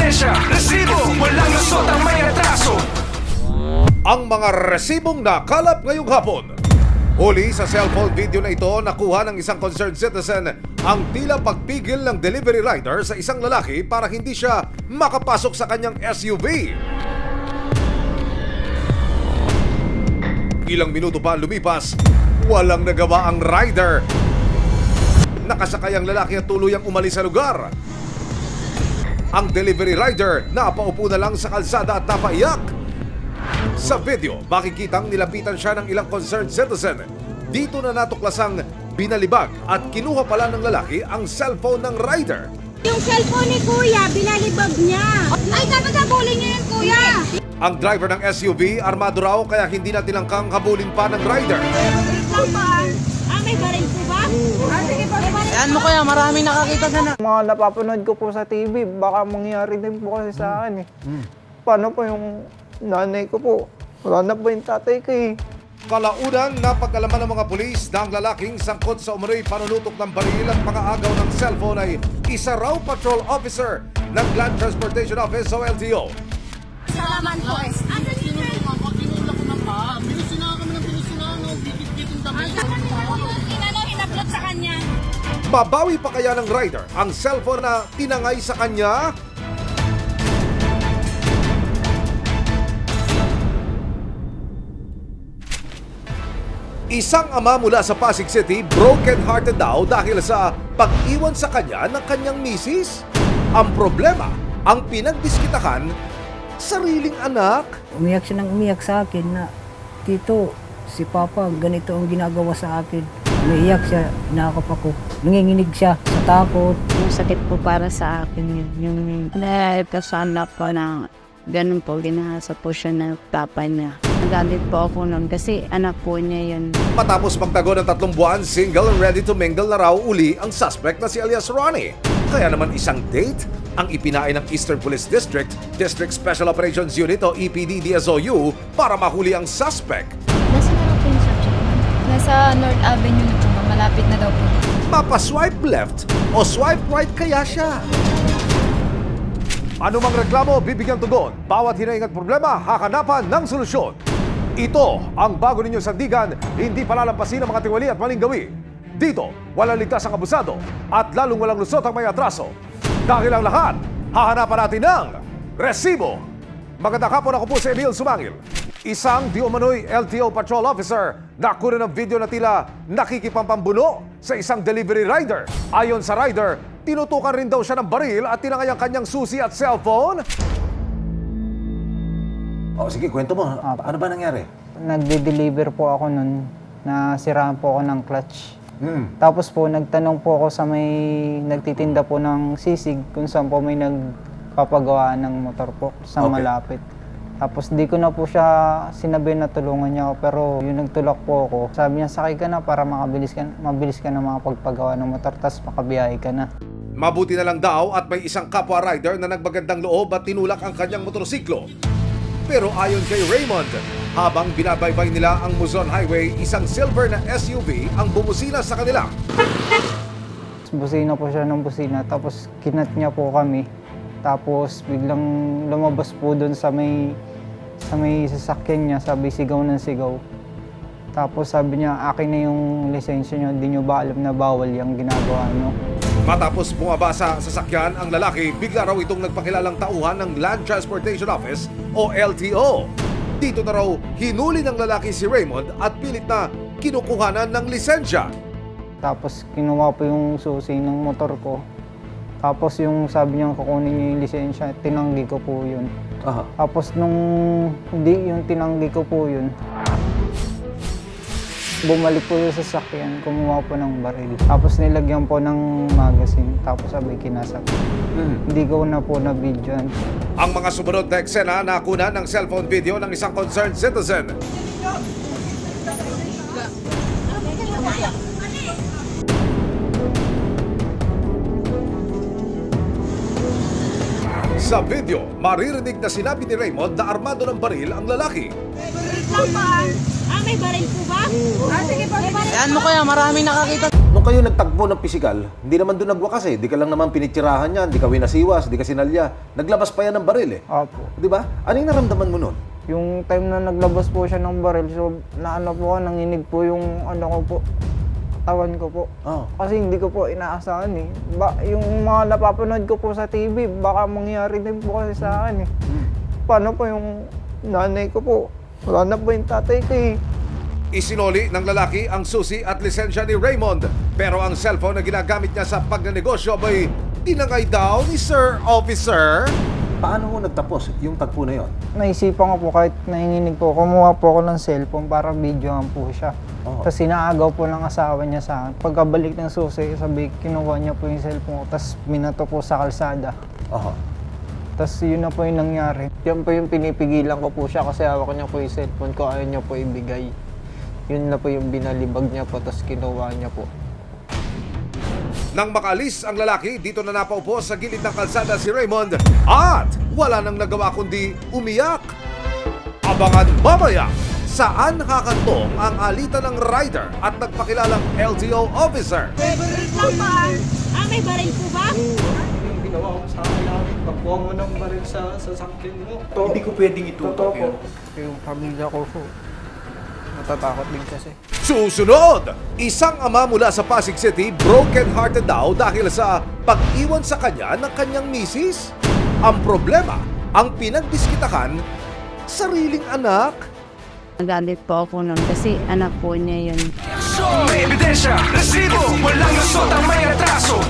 lisensya. Resibo, walang lusot ang may atraso. Ang mga resibong nakalap ngayong hapon. Huli sa cellphone video na ito, nakuha ng isang concerned citizen ang tila pagpigil ng delivery rider sa isang lalaki para hindi siya makapasok sa kanyang SUV. Ilang minuto pa lumipas, walang nagawa ang rider. Nakasakay ang lalaki at tuluyang umalis sa lugar. Ang delivery rider napaupo na lang sa kalsada at napaiyak. Sa video, makikitang nilapitan siya ng ilang concerned citizen. Dito na natuklasang binalibag at kinuha pala ng lalaki ang cellphone ng rider. Yung cellphone ni Kuya, binalibag niya. Ay, dapat habulin niya yung Kuya. Ang driver ng SUV, armado raw kaya hindi na tinangkang habulin pa ng rider. Lang ba? May baril po ba? Sige po, may baril. Yan mo kaya, marami nakakita na. Mga napapanood ko po sa TV, baka mangyari din po kasi sa akin eh. Paano po yung nanay ko po? Wala na po yung tatay ko eh. Kalaunan, napag-alaman ng mga pulis na ang lalaking sangkot sa umano'y panunutok ng baril at pangaagaw ng cellphone ay isa raw patrol officer ng Land Transportation Office o LTO. Salaman po. Ano yun? Hinaplot sa kanya. Babawi pa kaya ng rider ang cellphone na tinangay sa kanya? Isang ama mula sa Pasig City broken-hearted daw dahil sa pag-iwan sa kanya ng kanyang misis. Ang problema, ang pinagdiskitahan, sariling anak. Umiyak siya ng umiyak sa akin na, Tito, si Papa ganito ang ginagawa sa akin. Umiiyak siya, inakap ako. Nanginginig siya sa takot. Yung sakit po para sa akin yun. Yung kasana po na ganun po, ginahasa po siya ng papa niya. Nagalit po ako nun kasi anak po niya yun. Matapos magtago ng 3 buwan, single and ready to mingle na raw uli ang suspect na si alias Ronnie. Kaya naman isang date ang ipinain ng Eastern Police District, District Special Operations Unit o EPD DSOU para mahuli ang suspect. Nasa na po yung subject? Nasa North Avenue na po, malapit na daw po. Mapa-swipe left o swipe right kaya siya? Ano mang reklamo, bibigyan tugon. Bawat hinaing at problema, hakanapan ng solusyon. Ito ang bago ninyong sandigan, hindi palalampasin ang mga tiwali at maling gawi. Dito, walang ligtas ang abusado at lalong walang lusot ang may atraso. Dahil ang lahat, hahanapan natin ng resibo. Magandang hapon, ako po si Emil Sumangil. Isang di umano'y LTO patrol officer na kuha ng video na tila nakikipampambuno sa isang delivery rider. Ayon sa rider, tinutukan rin daw siya ng baril at tinangay ang kanyang susi at cellphone. Sige, kwento mo. Ano ba nangyari? Nagde-deliver po ako nun, nasiraan po ako ng clutch. Tapos po, nagtanong po ako sa may nagtitinda po ng sisig kung saan po may nagpapagawa ng motor po sa malapit. Tapos di ko na po siya sinabi na tulungan niya ako, pero yung nagtulak po ako, sabi niya sakay ka na para mabilis ka na makapagpagawa ng motor, tapos makabiyahe ka na. Mabuti na lang daw at may isang kapwa rider na nagbagandang loob at tinulak ang kanyang motorsiklo. Pero ayon kay Raymond, habang binabaybay nila ang Luzon Highway, isang silver na SUV ang bumusina sa kanila. Busina po siya ng busina, tapos kinat niya po kami. Tapos biglang lumabas po doon sa may sasakyan niya, sabi sigaw ng sigaw. Tapos sabi niya, akin na yung lisensya niyo, di niyo ba alam na bawal yung ginagawa niyo? Matapos bumaba sa sasakyan, ang lalaki bigla raw itong nagpakilalang tauhan ng Land Transportation Office o LTO. Dito na raw hinuli ng lalaki si Raymond at pilit na kinukuhanan ng lisensya. Tapos kinuha po yung susi ng motor ko. Tapos yung sabi niya kukunin niya yung lisensya, tinanggi ko po yun. Tapos nung hindi yung tinanggi ko po yun, bumalik po yung sasakyan, kumuha po ng baril. Tapos nilagyan po ng magazine, tapos sabi kinasap. Hindi ko na po na-videoan. Ang mga sumunod na eksena nakuna ng cellphone video ng isang concerned citizen. Sa video, maririnig na sinabi ni Raymond na armado ng baril ang lalaki. Lang ba? Ah, may baril po ba? Ah, sige po. May baril. Yan mo kaya, marami nakakita. Nung kayo nagtagpo ng pisikal, hindi naman doon nagwakas eh. Di ka lang naman pinitsirahan yan, di ka winasiwas, di ka sinalya. Naglabas pa yan ng baril eh. Opo. Di ba? Ano yung naramdaman mo nun? Yung time na naglabas po siya ng baril, so naano po ako, nanginig po yung ano ko po, katawan ko po. Oh. Kasi hindi ko po inaasahan eh. Yung mga napapanood ko po sa TV, baka mangyari din po kasi sa akin eh. Paano po yung nanay ko po? Wala na po yung tatay ko eh. Isinoli ng lalaki ang susi at lisensya ni Raymond. Pero ang cellphone na ginagamit niya sa pagnanegosyo ay tinangay daw ni Sir Officer. Paano mo nagtapos yung tagpo na yon? Naisipan ko po kahit nanginginig po, kumuha po ako ng cellphone para videohan po siya. Oo. Tapos sinaagaw po ng asawa niya sa akin. Pagkabalik ng susi, sabi, kinuha niya po yung cellphone ko, tapos minato po sa kalsada. Aha. Tapos yun na po yung nangyari. Yan po yung pinipigilan ko po siya kasi hawak niya po yung cellphone ko, ayaw niya po ibigay. Yun na po yung binalibag niya po, tapos kinuha niya po. Nang makaalis ang lalaki, dito na napaupo sa gilid ng kalsada si Raymond at wala nang nagawa kundi umiyak. Abangan mamaya saan nakakantong ang alitan ng rider at nagpakilalang LTO officer. May baril lang ba? Ah, may baril po ba? Yung ginawa ko sa akin namin, pagkuha mo ng baril sa sasakyan mo. Hindi ko pwedeng itutok yun. Yung pamilya ko po, natatakot din kasi. Susunod, isang ama mula sa Pasig City broken-hearted daw dahil sa pag-iwan sa kanya ng kanyang misis. Ang problema, ang pinagdiskitahan, sariling anak. Nagalit po ako nun kasi anak po niya yun. May ebidensya, resibo, walang lusot ang may atraso.